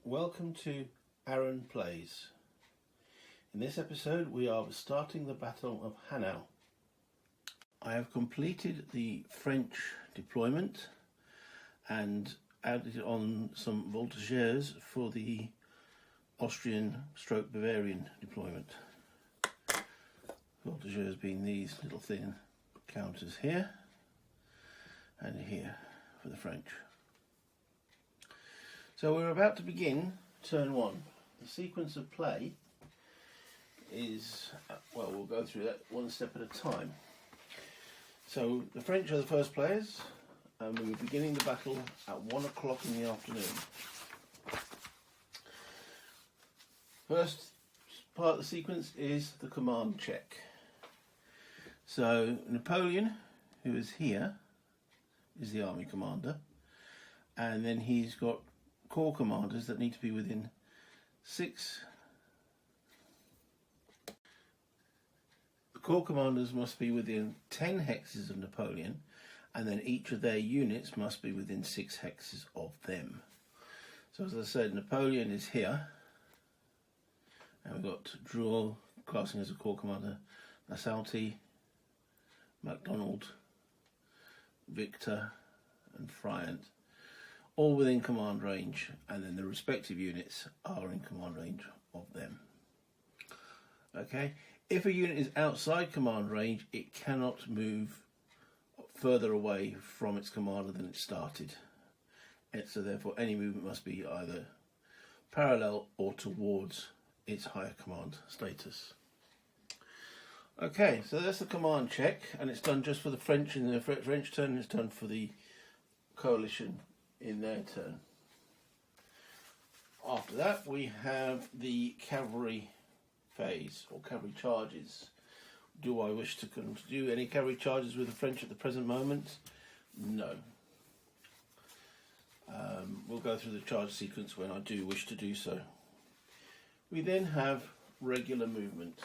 Welcome to Aaron Plays. In this episode we are starting the Battle of Hanau. I have completed the French deployment and added on some voltigeurs for the Austrian/Bavarian deployment. Voltigeurs being these little thin counters here and here for the French. So we're about to begin turn one. The sequence of play is, well, we'll go through that one step at a time. So the French are the first players, and we are beginning the battle at 1 o'clock in the afternoon. First part of the sequence is the command check. So Napoleon, who is here, is the army commander, and then he's got corps commanders that need to be within 6. The corps commanders must be within 10 hexes of Napoleon, and then each of their units must be within 6 hexes of them. So as I said, Napoleon is here, and we've got Drouot classing as a corps commander, Nassaulty, MacDonald, Victor and Friant, all within command range, and then the respective units are in command range of them. Okay, if a unit is outside command range, it cannot move further away from its commander than it started. And so therefore any movement must be either parallel or towards its higher command status. Okay, so that's the command check, and it's done just for the French in the French turn, and it's done for the coalition in their turn. After that we have the cavalry phase, or cavalry charges. Do I wish to do any cavalry charges with the French at the present moment? No. We'll go through the charge sequence when I do wish to do so. We then have regular movements.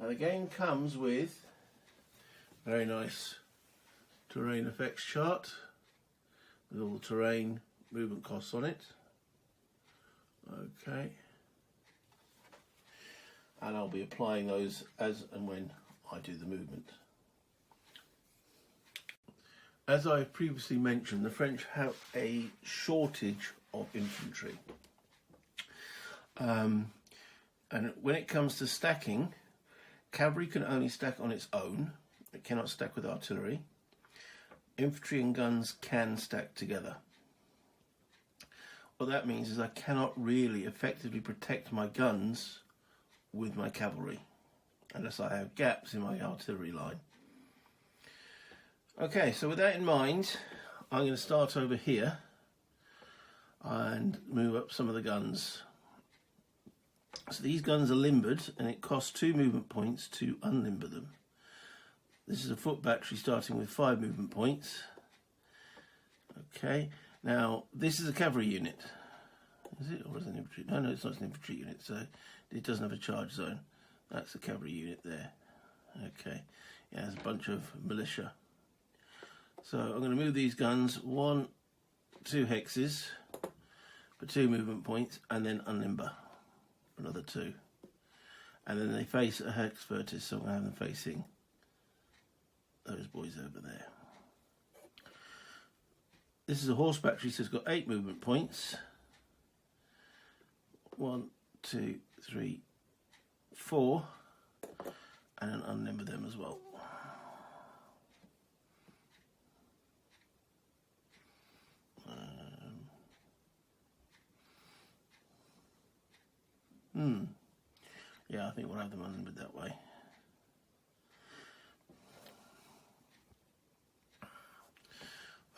Now the game comes with a very nice terrain effects chart with all the terrain movement costs on it. Okay. And I'll be applying those as and when I do the movement. As I previously mentioned, the French have a shortage of infantry. And when it comes to stacking, cavalry can only stack on its own. It cannot stack with artillery. Infantry and guns can stack together. What that means is I cannot really effectively protect my guns with my cavalry unless I have gaps in my artillery line. Okay, so with that in mind, I'm going to start over here and move up some of the guns. So these guns are limbered, and it costs 2 movement points to unlimber them. This is a foot battery starting with 5 movement points. Okay, now this is a cavalry unit. Is it, or is it an infantry? No, it's not an infantry unit, so it doesn't have a charge zone. That's a cavalry unit there. Okay, yeah, there's a bunch of militia. So I'm going to move these guns 1, 2 hexes for 2 movement points, and then unlimber another 2. And then they face a hex vertex, so I'm going to have them facing those boys over there. This is a horse battery, so it's got 8 movement points. 1, 2, 3, 4, and then unlimber them as well. Yeah, I think we'll have them unlimbered that way.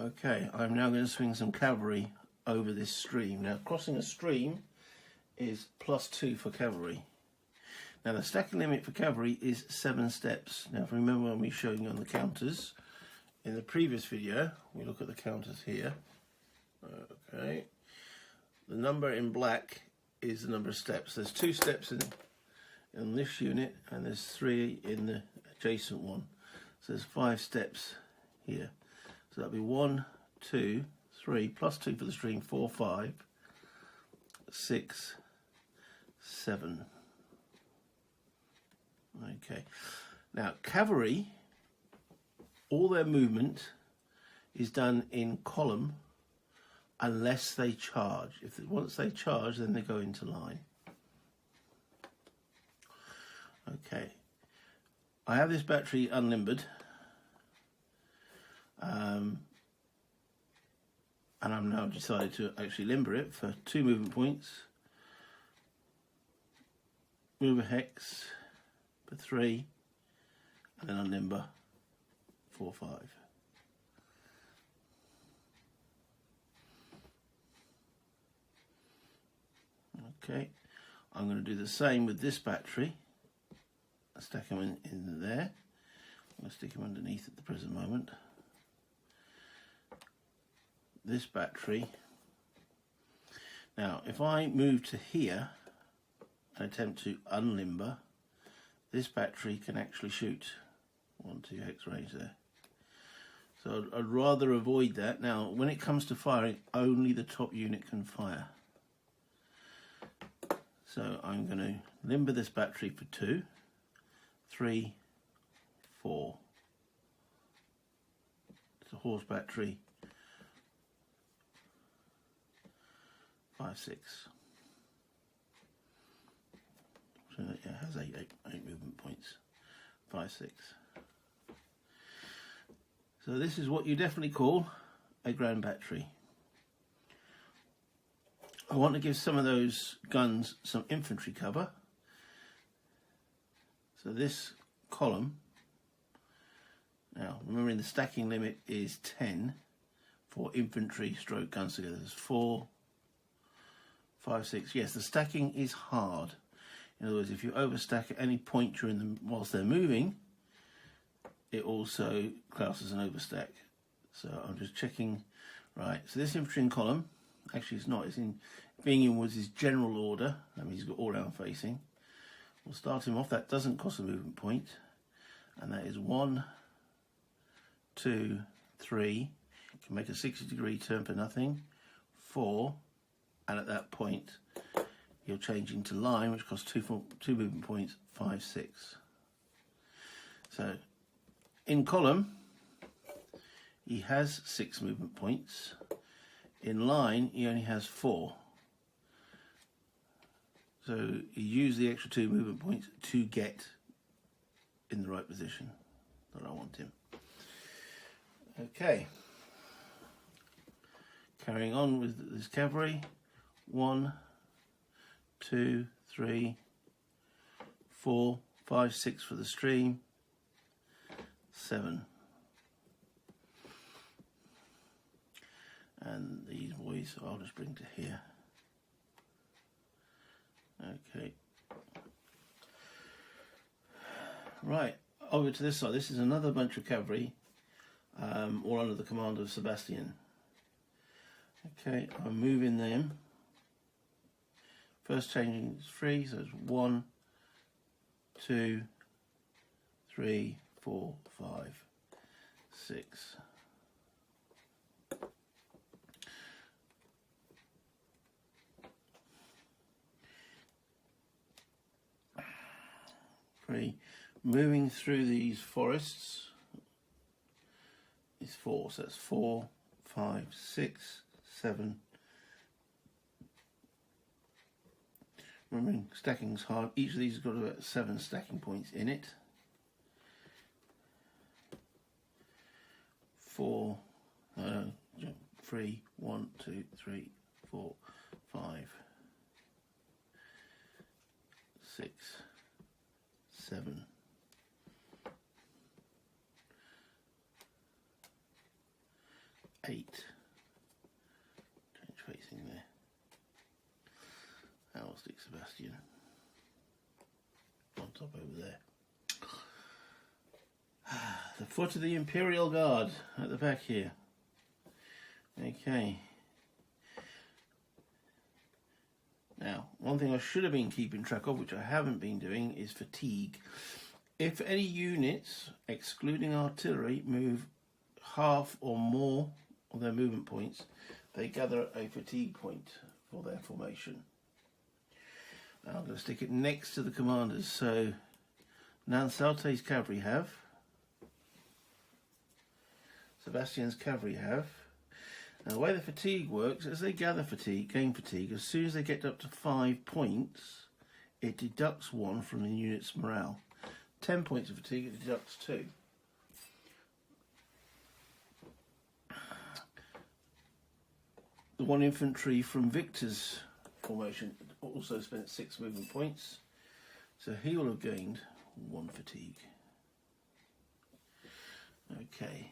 Okay, I'm now going to swing some cavalry over this stream. Now, crossing a stream is +2 for cavalry. Now, the stacking limit for cavalry is 7 steps. Now, if you remember when we showed you on the counters in the previous video, we look at the counters here. Okay, the number in black is the number of steps. There's 2 steps in this unit, and there's 3 in the adjacent one. So there's 5 steps here. So that'll be 1, 2, 3, plus 2 for the stream, 4, 5, 6, 7. Okay. Now, cavalry, all their movement is done in column unless they charge. Once they charge, then they go into line. Okay. I have this battery unlimbered. And I've now decided to actually limber it for 2 movement points. Move a hex for 3, and then unlimber 4, 5. Okay, I'm going to do the same with this battery. I'll stack them in there. I'm going to stick them underneath at the present moment. This battery. Now, if I move to here and attempt to unlimber, this battery can actually shoot 1, 2 hex range there. So I'd rather avoid that. Now, when it comes to firing, only the top unit can fire. So I'm going to limber this battery for 2, 3, 4. It's a horse battery. 5, 6. So it has 8 movement points. 5, 6. So this is what you definitely call a grand battery. I want to give some of those guns some infantry cover. So this column, now remembering the stacking limit is 10 for infantry stroke guns together. There's 4, 5, 6. Yes, the stacking is hard. In other words, if you overstack at any point during them whilst they're moving, it also classes an overstack. So I'm just checking. Right, so this infantry in column, actually it's not, it's in being in was his general order. That means he's got all round facing. We'll start him off. That doesn't cost a movement point, and that is 1, 2, 3. You can make a 60-degree turn for nothing. 4, and at that point you'll change into line, which costs 2 movement points. 5, 6. So in column he has 6 movement points. In line he only has 4. So he used the extra 2 movement points to get in the right position that I want him. Okay. Carrying on with this cavalry. 1, 2, 3, 4, 5, 6 for the stream. 7. And these boys I'll just bring to here. Okay. Right, over to this side. This is another bunch of cavalry, all under the command of Sebastian. Okay, I'm moving them. First changing is 3, so it's 1, 2, 3, 4, 5, 6. Moving through these forests is 4, so that's 4, 5, 6, 7. Remembering stacking's hard. Each of these has got about 7 stacking points in it. 4, 3, 1, 2, 3, 4, 5, 6, 7. 8. Change facing there. I'll stick Sebastian on top over there. The foot of the Imperial Guard at the back here. Okay. Now, one thing I should have been keeping track of, which I haven't been doing, is fatigue. If any units, excluding artillery, move half or more of their movement points, they gather a fatigue point for their formation. Now I'm going to stick it next to the commanders. So Nansalte's cavalry have, Sebastian's cavalry have. Now the way the fatigue works, as they gather fatigue, gain fatigue, as soon as they get up to 5 points, it deducts 1 from the unit's morale. 10 points of fatigue, it deducts 2. The 1 infantry from Victor's formation also spent 6 movement points, so he will have gained 1 fatigue. Okay.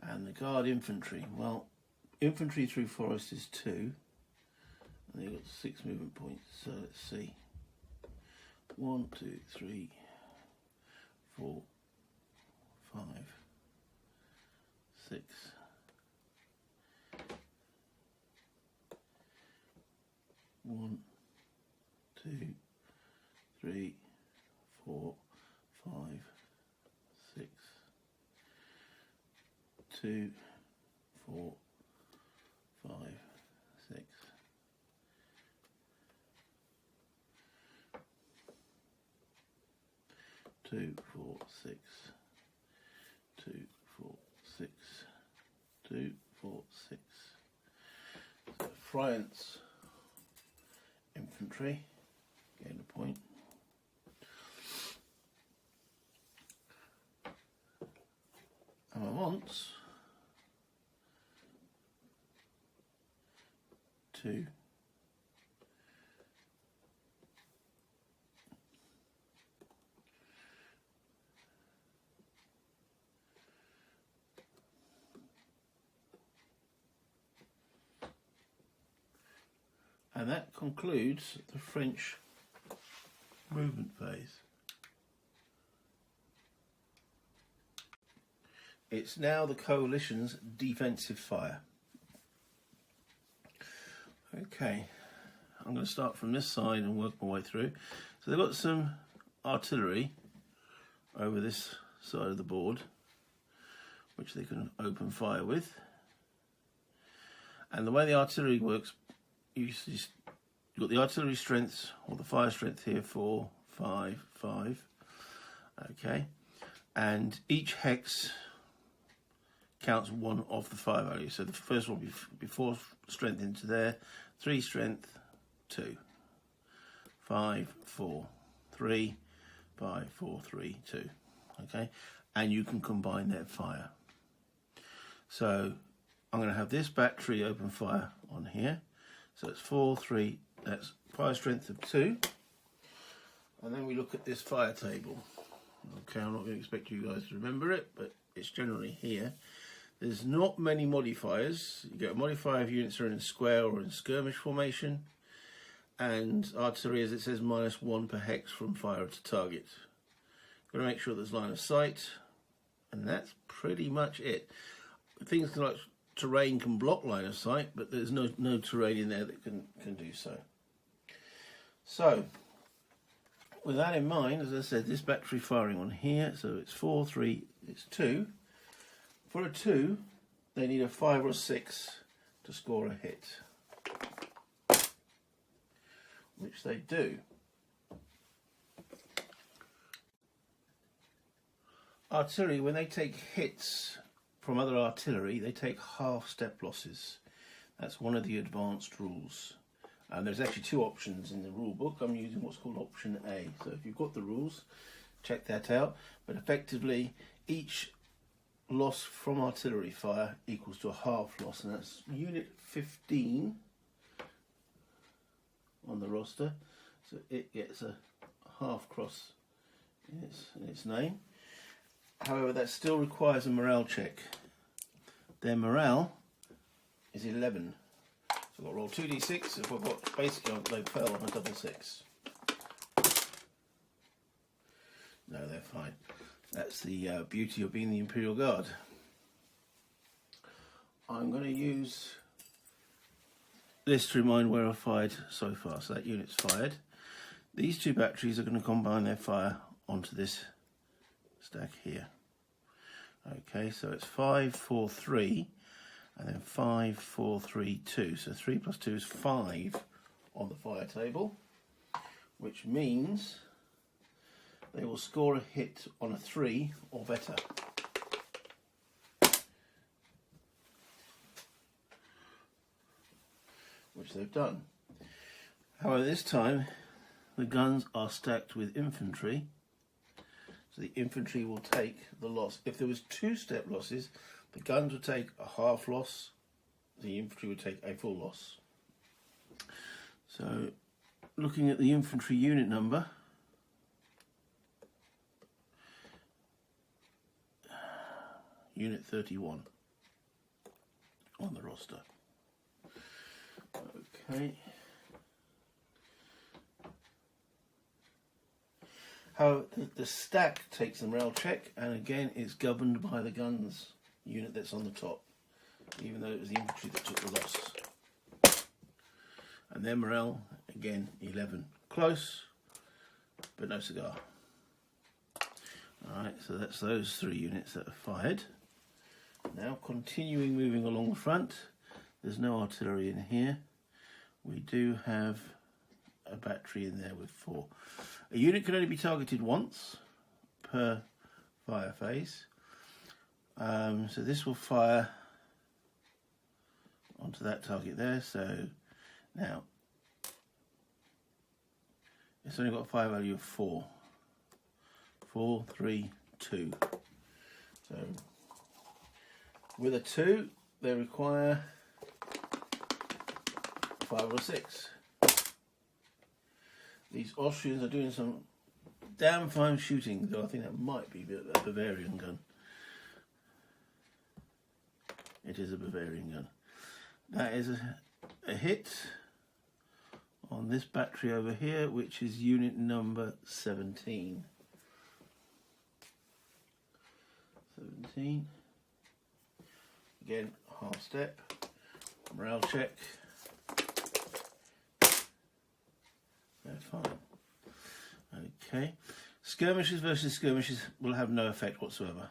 And the guard infantry, well, infantry through forest is 2, and they've got 6 movement points, so let's see. 1, 2, 3, 4, 5, 6. 1, 2, 3, 4, 5, 6. 2, 4, 5, 6. 2, 4, 6. 2, 4, 6. 2, 4, 6. So France infantry gain a point. And I want 2, and that concludes the French movement phase. It's now the coalition's defensive fire. Okay, I'm going to start from this side and work my way through. So they've got some artillery over this side of the board, which they can open fire with. And the way the artillery works, you've got the artillery strengths, or the fire strength here, 4, 5, 5. Okay, and each hex counts 1 off the fire value. So the first one before strength into there, 3 strength, 2, 5, 4, 3, 5, 4, 3, 2. Okay, and you can combine their fire. So I'm going to have this battery open fire on here. So it's 4, 3, that's fire strength of 2. And then we look at this fire table. Okay, I'm not going to expect you guys to remember it, but it's generally here. There's not many modifiers. You get a modifier if units are in a square or in skirmish formation. And artillery, as it says, -1 per hex from fire to target. Got to make sure there's line of sight. And that's pretty much it. Things like terrain can block line of sight, but there's no terrain in there that can do so. So, with that in mind, as I said, this battery firing on here, so it's 4, 3, it's 2. For a 2, they need a 5 or 6 to score a hit, which they do. Artillery, when they take hits from other artillery, they take half step losses. That's one of the advanced rules. And there's actually 2 options in the rule book. I'm using what's called option A. So if you've got the rules, check that out. But effectively, each loss from artillery fire equals to a half loss, and that's unit 15 on the roster. So it gets a half cross in its name. However, that still requires a morale check. Their morale is 11. So I've got to roll 2d6. If I've got, basically they fell on a double 6. No, they're fine. That's the beauty of being the Imperial Guard. I'm going to use this to remind where I've fired so far. So that unit's fired. These 2 batteries are going to combine their fire onto this stack here. Okay, so it's 5, 4, 3, and then 5, 4, 3, 2. So 3 plus 2 is 5 on the fire table, which means they will score a hit on a 3 or better. Which they've done. However, this time the guns are stacked with infantry, so the infantry will take the loss. If there was 2-step losses, the guns would take a half loss, the infantry would take a full loss. So, looking at the infantry unit number, Unit 31 on the roster. Okay. However, the stack takes the morale check, and again it's governed by the guns unit that's on the top, even though it was the infantry that took the loss. And their morale, again, 11. Close, but no cigar. Alright, so that's those 3 units that are fired. Now, continuing moving along the front, there's no artillery in here. We do have a battery in there with 4. A unit can only be targeted once per fire phase. So this will fire onto that target there. So now it's only got a fire value of 4. 4, 3, 2. So with a 2, they require 5 or 6. These Austrians are doing some damn fine shooting, though I think that might be a Bavarian gun. It is a Bavarian gun. That is a hit on this battery over here, which is unit number 17. 17. Again, half step, morale check. They're fine. Okay. Skirmishes versus skirmishes will have no effect whatsoever.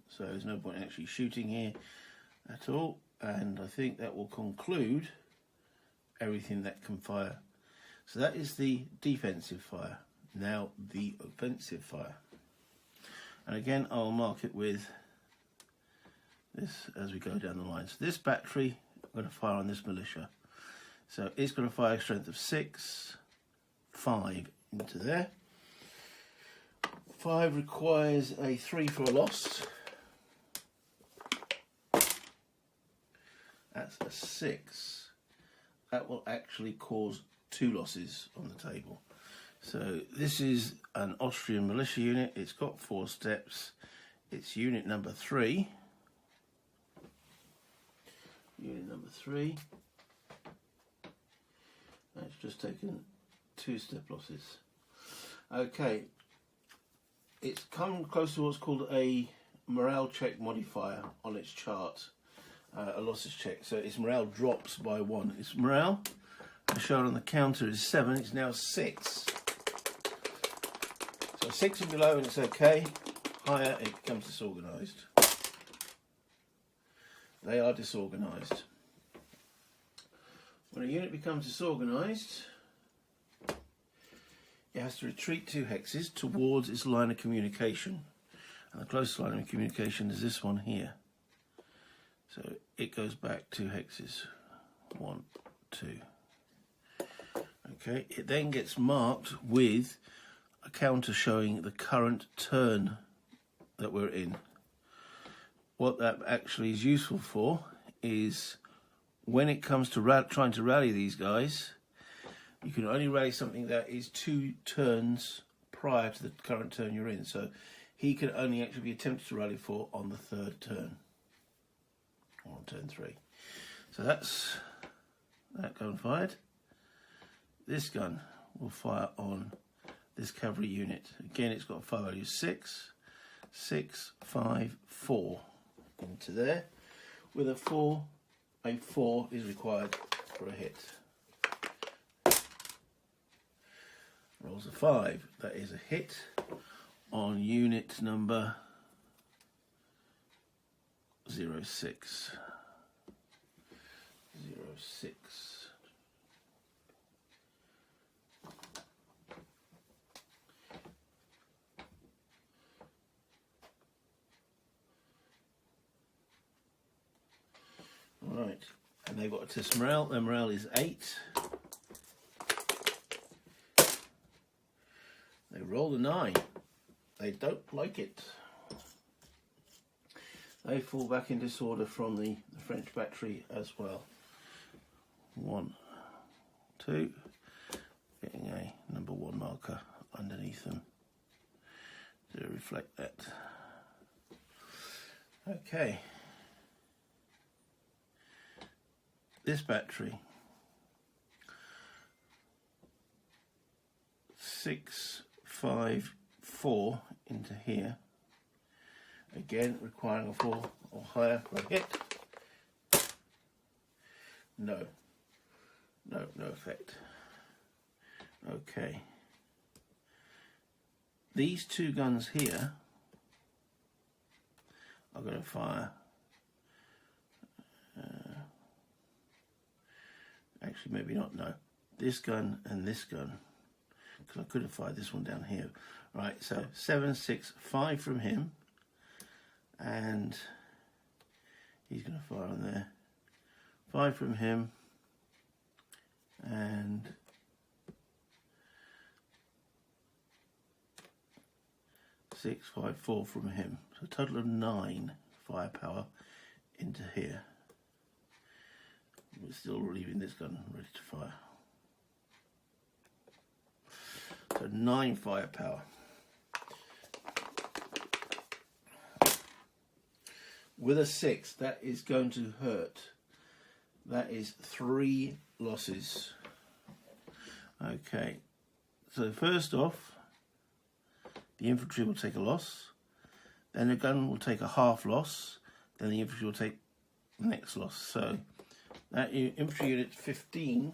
So there's no point in actually shooting here at all. And I think that will conclude everything that can fire. So that is the defensive fire. Now the offensive fire. And again, I'll mark it with this as we go down the line. So this battery, I'm going to fire on this militia. So it's going to fire strength of 6, 5 into there. 5 requires a 3 for a loss. That's a 6. That will actually cause 2 losses on the table. So this is an Austrian militia unit. It's got 4 steps. It's unit number 3. Unit number 3. That's just taken 2 step losses. Okay. It's come close to what's called a morale check modifier on its chart. A losses check. So its morale drops by 1. Its morale, as shown on the counter, is 7. It's now 6. So 6 and below and it's okay. Higher, it becomes disorganised. They are disorganised. When a unit becomes disorganised, it has to retreat 2 hexes towards its line of communication. And the closest line of communication is this one here. So it goes back 2 hexes. 1, 2. Okay, it then gets marked with a counter showing the current turn that we're in. What that actually is useful for is when it comes to trying to rally these guys, you can only rally something that is 2 turns prior to the current turn you're in. So he can only actually be attempted to rally for on the 3rd turn, or on turn 3. So that's that gun fired. This gun will fire on this cavalry unit. Again, it's got a fire value of 6, 6, 5, 4 into there. With a 4 is required for a hit. Rolls a 5. That is a hit on unit number 06. 6. Right, and they've got a test morale. Their morale is 8. They rolled a 9. They don't like it. They fall back in disorder from the French battery as well. 1, 2, getting a number 1 marker underneath them to reflect that. Okay. This battery, 6, 5, 4 into here. Again, requiring a 4 or higher for a hit. No effect. Okay. These 2 guns here are going to fire. Actually, maybe not. No, this gun and this gun, because I could have fired this one down here. Right. So 7, 6, 5 from him. And he's going to fire on there. 5 from him, and 6, 5, 4 from him. So a total of 9 firepower into here. We're still leaving this gun ready to fire. So 9 firepower. With a 6, that is going to hurt. That is 3 losses. Okay, so first off, the infantry will take a loss, then the gun will take a half loss, then the infantry will take the next loss. So that infantry unit 15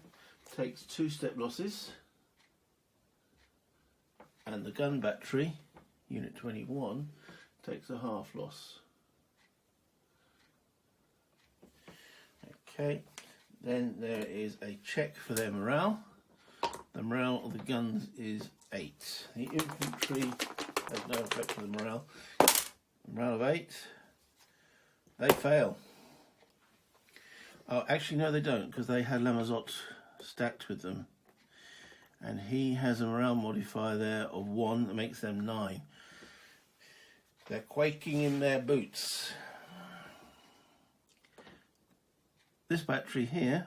takes 2 step losses, and the gun battery, unit 21, takes a half loss. Okay, then there is a check for their morale. The morale of the guns is 8. The infantry has no effect on the morale. Morale of 8. They fail. Oh, actually, no, they don't, because they had Lamazot stacked with them. And he has a morale modifier there of 1 that makes them 9. They're quaking in their boots. This battery here,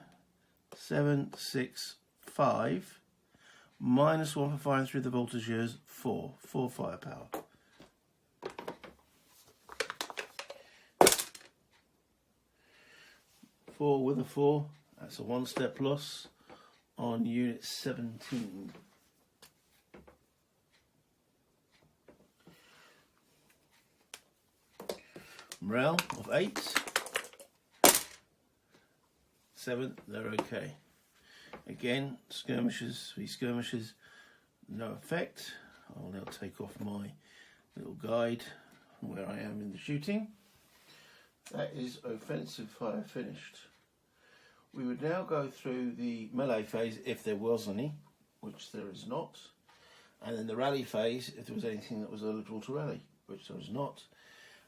7, 6, 5, minus 1 for firing through the voltigeurs, 4 firepower. Four with a 4, that's a 1 step loss on unit 17. Morale of 8. 7, they're okay. Again, skirmishes, no effect. I'll now take off my little guide from where I am in the shooting. That is offensive fire finished. We would now go through the melee phase if there was any, which there is not, and then the rally phase if there was anything that was eligible to rally, which there is not,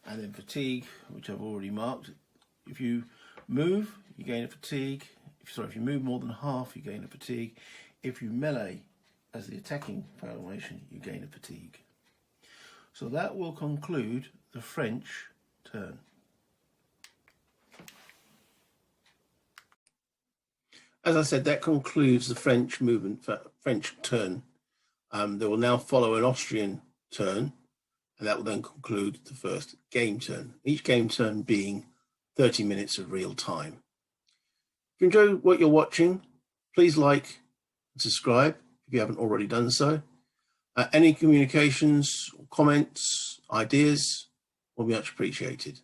and then fatigue, which I've already marked. If you move, you gain a fatigue. If you move more than half, you gain a fatigue. If you melee as the attacking formation, you gain a fatigue. So that will conclude the French turn. As I said, that concludes the French movement, French turn. There will now follow an Austrian turn, and that will then conclude the first game turn. Each game turn being 30 minutes of real time. If you enjoy what you're watching, please like and subscribe if you haven't already done so. Any communications, comments, ideas will be much appreciated.